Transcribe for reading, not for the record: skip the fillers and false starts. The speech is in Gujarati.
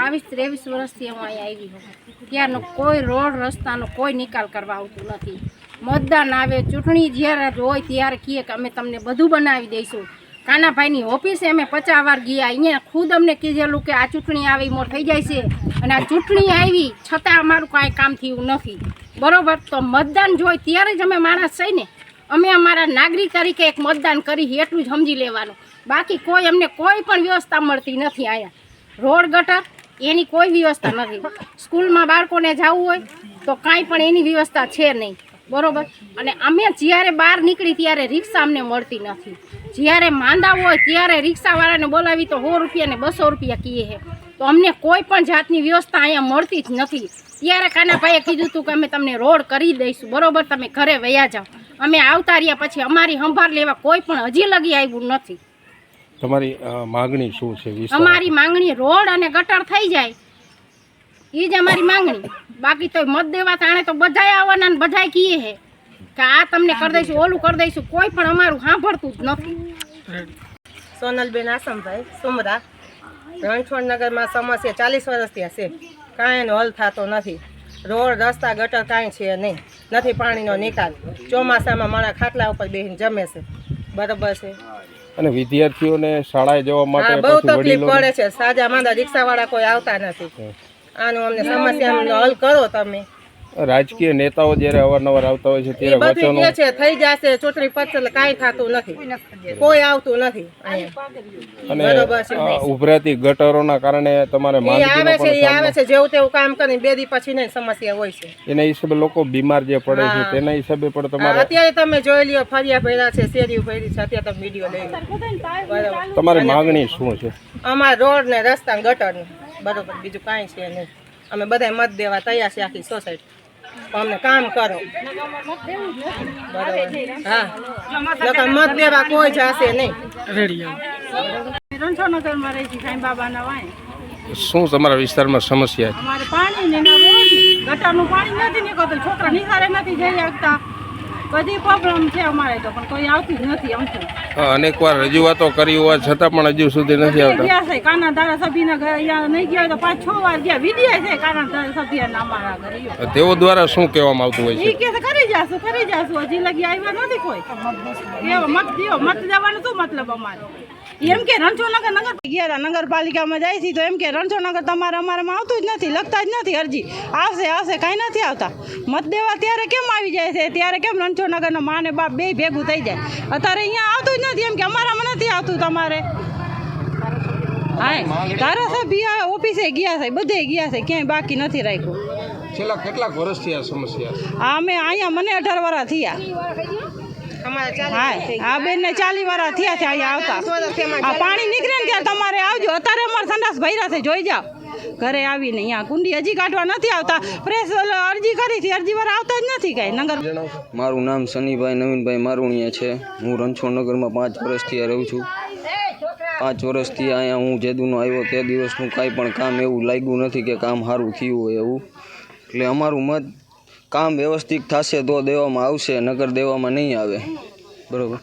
22-23 વર્ષથી હું અહીંયા આવી છું, ત્યારનો કોઈ રોડ રસ્તાનો કોઈ નિકાલ કરવા આવતું નથી. મતદાન આવે, ચૂંટણી જ્યારે હોય ત્યારે કહીએ કે અમે તમને બધું બનાવી દઈશું. કાનાભાઈની ઓફિસે અમે 50 વાર ગયા, અહીંયા ખુદ અમને કીધેલું કે આ ચૂંટણી આવી મોર થઈ જાય છે, અને આ ચૂંટણી આવી છતાં અમારું કાંઈ કામ થયું નથી. બરાબર, તો મતદાન જોઈ ત્યારે જ અમે માણસ થઈને અમે અમારા નાગરિક તરીકે એક મતદાન કરી એટલું જ સમજી લેવાનું. બાકી કોઈ અમને કોઈ પણ વ્યવસ્થા મળતી નથી. અહીંયા રોડ ગટર એની કોઈ વ્યવસ્થા નથી. સ્કૂલમાં બાળકોને જવું હોય તો કાંઈ પણ એની વ્યવસ્થા છે નહીં. બરાબર, અને અમે જ્યારે બહાર નીકળી ત્યારે રિક્ષા અમને મળતી નથી. જ્યારે માંદા હોય ત્યારે રિક્ષાવાળાને બોલાવી તો 100 રૂપિયા ને 200 રૂપિયા કીએ છે. તો અમને કોઈ પણ જાતની વ્યવસ્થા અહીંયા મળતી જ નથી. ત્યારે કાનાભાઈએ કીધું હતું કે અમે તમને રોડ કરી દઈશું, બરાબર, તમે ઘરે વયા જાઓ. અમે આવતા રહ્યા પછી અમારી સંભાળ લેવા કોઈ પણ હજી લગી આવ્યું નથી. તમારી માંગણી શું છે? અમારી માંગણી રોડ અને ગટર થઈ જાય એ જ અમારી માંગણી. બાકી તો મત દેવા તાણે તો બધાય આવવાના ને બધાય કીએ છે કે આ તમને કરી દઈશું, ઓલું કરી દઈશું. કોઈ પણ અમારું સાંભળતું જ નથી. સોનલબેન આસમભાઈ સુમરા, રણછોડનગરમાં સમસ્યા 40 વર્ષથી હશે, કાંઈ એનો હલ થતો નથી. રોડ રસ્તા ગટર કાંઈ છે નહીં, નથી પાણીનો નિકાલ. ચોમાસામાં મારા ખાટલા ઉપર બેસીને જમે છે. બરાબર છે. અને વિદ્યાર્થીઓને શાળાએ જવા માટે બહુ તકલીફ પડે છે. સાજા માંદા રિક્ષાવાળા કોઈ આવતા નથી. આનું અમને સમસ્યાનો હલ કરો તમે. રાજકીય નેતાઓ જ્યારે અવારનવાર આવતા હોય છે ત્યારે વચનો છે થઈ જશે, ચૂંટણી પતશે એટલે કાંઈ થતું નથી, કોઈ આવતું નથી અને ઉભરાતી ગટરોના કારણે તમારે આવે છે જેવું તેવું કામ કરીને 2 દી પછી નહીં સમસ્યા હોય છે. એના હિસાબે લોકો બીમાર જે પડે છે તેના હિસાબે પણ તમારે અત્યારે તમે જોઈ લ્યો, ફરિયા ભર્યા છે, શેરીઓ ભરી છે, અત્યારે તમે વિડીયો લઈ લો. તમારી માંગણી શું છે? અમારા રોડ ને રસ્તા ગટર ને બરોબર, બીજું કાંઈ છે નહીં. અમે બધા મત દેવા તૈયાર છે, આખી સોસાયટી. અમને કામ કરો, બરોબર. મત દેવા કોઈ જશે નહીં. રણછોડનગરમાં રહી છે સાંઈ બાબાના વાય. શું તમારા વિસ્તારમાં સમસ્યા છે? અમારે પાણી ને ગટરનું પાણી નથી નીકળતું, છોકરા નિહારે નથી જઈ શકતા, બધી પ્રોબ્લેમ છે અમારે તો, પણ કોઈ આવતી જ નથી. અમથું અનેકવાર રજૂઆતો કરી હોવા છતાં પણ હજુ સુધી નથી આવતા. ગયા છે કાના ધારાસભ્યના ઘરે, અહીંયા નહીં ગયા તો 5-6 વાર ગયા. વિડીયો છે કાના ધારાસભ્યના અમારા ઘરે. તેઓ દ્વારા શું કહેવામાં આવતું હોય છે? એ કે કરી જાશું, હજી લગી આવ્યા નથી કોઈ. મત દેવો, મત દેવાનો શું મતલબ અમારે? એમ કે રણછોડનગર ગયા નગરપાલિકામાં જાય છે તો એમ કે રણછોડનગર તમારે અમારામાં આવતું જ નથી, લખતા જ નથી અરજી. આવશે કાંઈ નથી આવતા. મત દેવા ત્યારે કેમ આવી જાય છે, ત્યારે કેમ રણછોડનગરનો મા ને બાપ બે ભેગું થઈ જાય. અત્યારે અહીંયા આવતું જ નથી, એમ કે અમારામાં નથી આવતું તમારે. હા, ધારાસભ્ય ઓફિસે ગયા છે, બધે ગયા છે, ક્યાંય બાકી નથી રાખ્યું. છેલ્લા કેટલાક વર્ષથી આ સમસ્યા છે? અમે અહીંયા મને 18 વર્ષ થયા. હા, આ બેન ને 40 વર્ષ થયા છે અહીંયા આવતા. આ પાણી નીકળે ને ત્યારે તમારે આવજો. અત્યારે અમારે સંડાસ ભર્યા છે, જોઈ જાઓ. ઘરે આવીને અહીંયા કુંડી હજી કાઢવા નથી આવતા. પ્રેસ અરજી કરી હતી, અરજી વાર આવતા જ નથી કાંઈ. નગર મારું નામ સનીભાઈ નવીનભાઈ મારુણિયા છે. હું રણછોડનગરમાં 5 વર્ષથી રહું છું. 5 વર્ષથી અહીંયા હું જેદુનો આવ્યો તે દિવસનું કાંઈ પણ કામ એવું લાગ્યું નથી કે કામ સારું થયું હોય એવું. એટલે અમારું મત કામ વ્યવસ્થિત થશે તો દેવામાં આવશે, નગર દેવામાં નહીં આવે. બરાબર.